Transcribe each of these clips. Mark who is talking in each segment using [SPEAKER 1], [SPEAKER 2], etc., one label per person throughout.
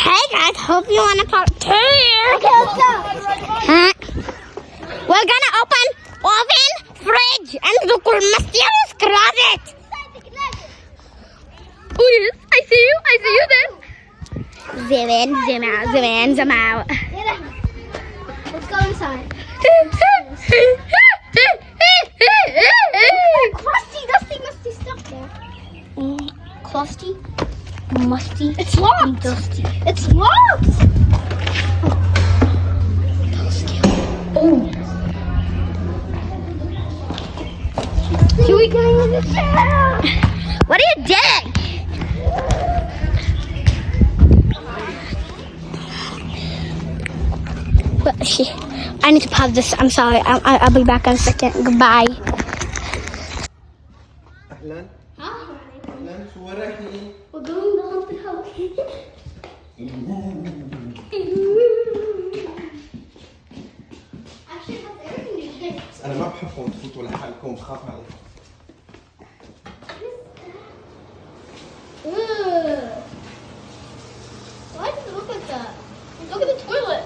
[SPEAKER 1] Hey guys, hope you want a part 2. Okay, let's go. Huh? We're gonna open oven, fridge, and the mysterious closet. Oh yes, I see you then. Zoom in, zoom out, zoom in, zoom out.
[SPEAKER 2] Let's go inside. Crusty, dusty, musty stuff there. Crusty, musty,
[SPEAKER 1] It's locked.
[SPEAKER 2] and dusty. It's locked.
[SPEAKER 1] Oh.
[SPEAKER 2] Should we go in the chair?
[SPEAKER 1] What are you doing? I need to pause this. I'm sorry. I'll be back in a second. Goodbye.
[SPEAKER 3] أهلا
[SPEAKER 2] Huh?
[SPEAKER 3] أهلا شو وراكي؟
[SPEAKER 2] We're going to haunted house. Actually, it has everything to do.
[SPEAKER 3] بس أنا ما بحبكم تفوتوا لحالكم بخاف عليكم.
[SPEAKER 2] Ugh. Why does it look like that? Look at the toilet.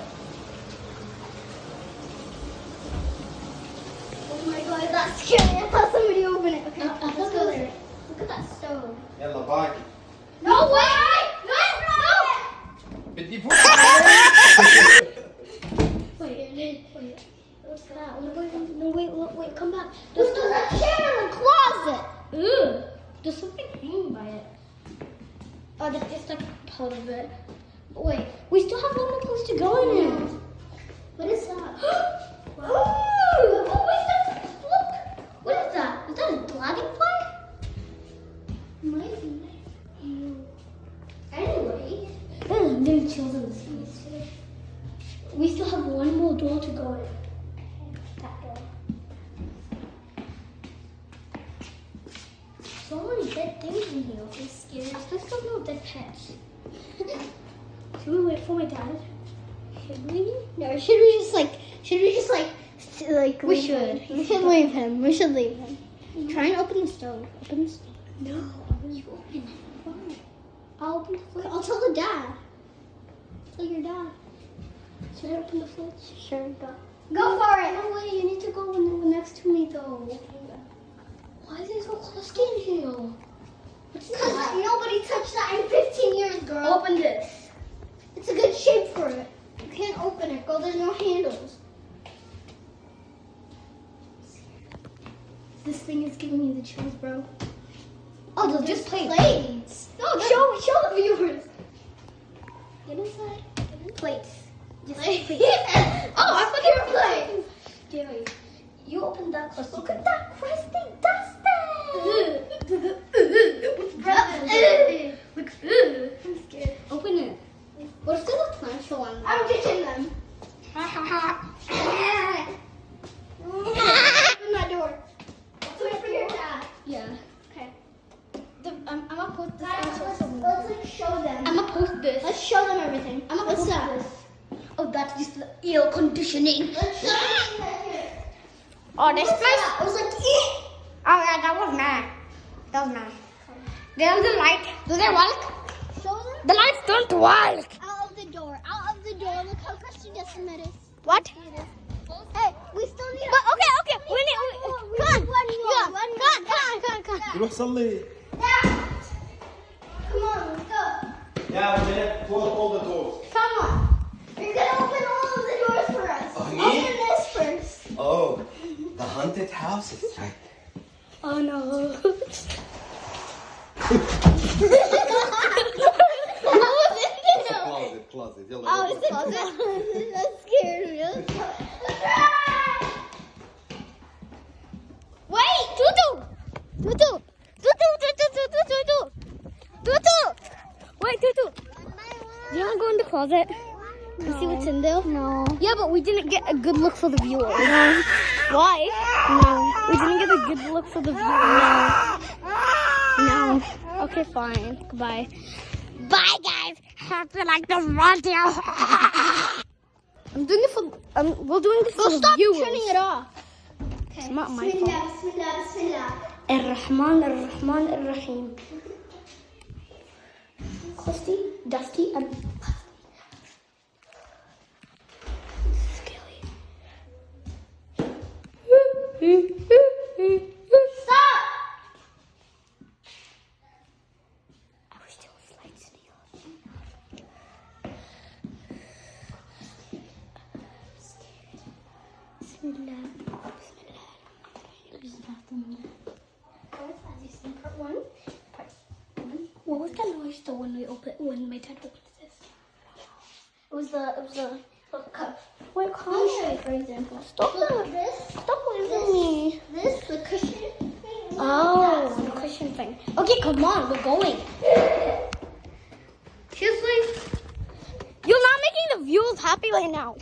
[SPEAKER 2] Oh my god, that's scary. I thought somebody opened it. Okay, let's go there. Look at that stove.
[SPEAKER 3] يلا باي.
[SPEAKER 2] No way! No!
[SPEAKER 3] بدي فوت.
[SPEAKER 2] Wait. What's that? Wait, come back. There's still a chair in the closet. Ugh. There's something hanging by it. Oh, that's just like part of it. But wait, we still have one more place to go in here. What is that? Ooh! Oh, wait, look! What is that? Is that a dragonfly? Might be. Anyway, there's new chills in this place too. We still have one more door to go in. That door. So many dead things in here. I'm scared. Let's go no dead pets. Should we wait for my dad? Should we? No. Should we just like? We should. We should leave him. Try and open the stove. Open the stove. No. You open it. Fine. I'll open the fridge. I'll tell the dad. Tell your dad. Should I open the fridge? Sure. Go for it. No way. You need to go next to me though. Why is it so crusty in here? Because nobody touched that in 15 years, girl. Open this. It's a good shape for it. You can't open it, girl. There's no handles. This thing is giving me the chills, bro. Oh, they're just plates. No, show the viewers. Get inside. Plates. Just plates. Oh, I thought they were plates. Jerry, you opened that crust. Look at that crusty dusty. Look, I'm scared. Open it. What if there's a tarantula on there? I'm ditching them. Open that door. Let's wait for your dad. Yeah. Okay. I'm gonna put this. Let's show them. I'm gonna post this. Let's show them everything. I'm gonna post this. Oh, that's just the air conditioning. Let's show them here.
[SPEAKER 1] Oh, this place.
[SPEAKER 2] It was like,
[SPEAKER 1] Oh yeah, that was nice. There's the light. Do they work?
[SPEAKER 2] show them.
[SPEAKER 1] The lights don't work.
[SPEAKER 2] Out of the door. Look how crusty Decimate is.
[SPEAKER 1] What?
[SPEAKER 2] Hey, we still need.
[SPEAKER 1] But okay. We need. Come on.
[SPEAKER 3] روح صلي.
[SPEAKER 2] Come on, let's go.
[SPEAKER 3] Yeah, we're gonna close all the doors.
[SPEAKER 2] Come on. You're gonna open all of the doors for us.
[SPEAKER 3] Oh, me?
[SPEAKER 2] Open this first.
[SPEAKER 3] Oh, the haunted house is like.
[SPEAKER 1] Oh no.
[SPEAKER 3] Closet. يلا.
[SPEAKER 2] Oh, it's a closet. That scared me.
[SPEAKER 1] Wait, Tutu. Wait, Tutu. Do you want to go in the closet and see what's in there?
[SPEAKER 2] No.
[SPEAKER 1] Yeah, but we didn't get a good look for the viewers. Why? No. We didn't get a good look for the viewers. No. Okay, fine. Goodbye. Bye, guys. Hope you like this video. I'm doing it for. We're doing this for the
[SPEAKER 2] Stop
[SPEAKER 1] viewers.
[SPEAKER 2] turning it off. Okay.
[SPEAKER 1] It's not my fault.
[SPEAKER 2] Bismillah.
[SPEAKER 1] Ar-Rahman Ar-Rahim. Crusty, dusty, and Bismillah.
[SPEAKER 2] There's nothing there. As you see, part one.
[SPEAKER 1] What was that noise though when my dad opened this?
[SPEAKER 2] It was the cup.
[SPEAKER 1] What
[SPEAKER 2] Let me
[SPEAKER 1] color?
[SPEAKER 2] show you, for example.
[SPEAKER 1] Stop
[SPEAKER 2] Look,
[SPEAKER 1] it.
[SPEAKER 2] this,
[SPEAKER 1] Stop waving me.
[SPEAKER 2] this, the cushion.
[SPEAKER 1] Oh, the cushion thing. Okay, come on, we're going.
[SPEAKER 2] Seriously?
[SPEAKER 1] You're not making the viewers happy right now.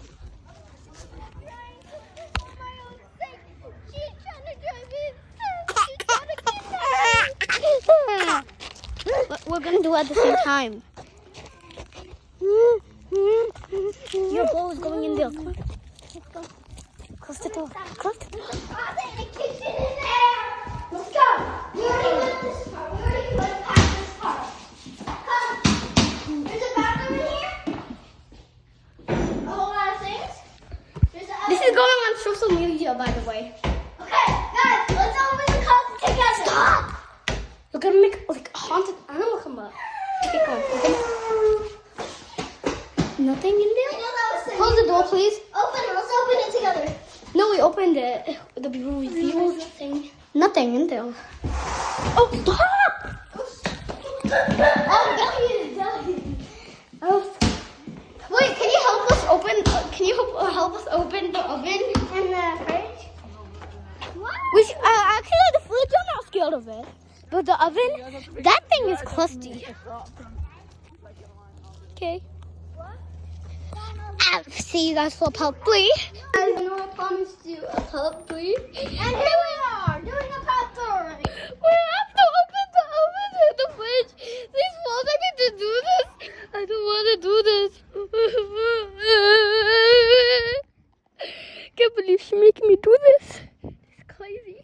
[SPEAKER 1] We're gonna do it at the same time. Your ball is going in there. Come on. Let's go. Close the door. Close the door.
[SPEAKER 2] Let's go. We already went this part. We already went past this part. Come. There's a bathroom in here. A whole lot of things. There's a
[SPEAKER 1] This is going on social media, by the way.
[SPEAKER 2] Okay, guys, let's open the closet together.
[SPEAKER 1] Stop! You're gonna make like a haunted animal come up. Okay, come on. Nothing in
[SPEAKER 2] You
[SPEAKER 1] there?
[SPEAKER 2] know that was
[SPEAKER 1] Close the door, please.
[SPEAKER 2] Open it. Let's open it together.
[SPEAKER 1] No, we opened it. The review. Nothing in there. Oh, stop! Oh, wait, can you help us open? Can you help us open the oven
[SPEAKER 2] And the fridge.
[SPEAKER 1] Which actually the fridge, I'm not scared of it, but the oven, that thing is crusty. Okay. I'll see you guys for part 3. I know I promised you a part 3.
[SPEAKER 2] And here we are doing a part 3.
[SPEAKER 1] We have to open the oven and the fridge. Please force me to do this. I don't want to do this. Can't believe she making me do this. It's crazy.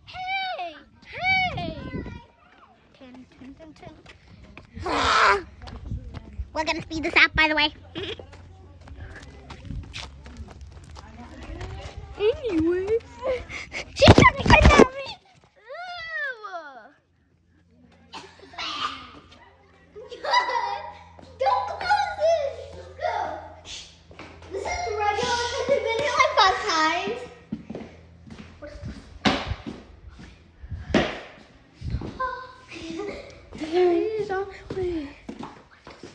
[SPEAKER 1] Hey! Hey! We're gonna speed this up, by the way. Anyway, she's trying to kidnap me.
[SPEAKER 2] Don't close this. Let's go. This is regular because we've been here like 5 times.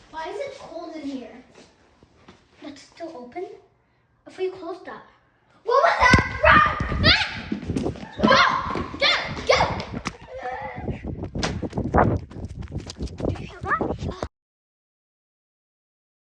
[SPEAKER 2] Why is it cold in here?
[SPEAKER 1] That's still open? If we close that.
[SPEAKER 2] What was that?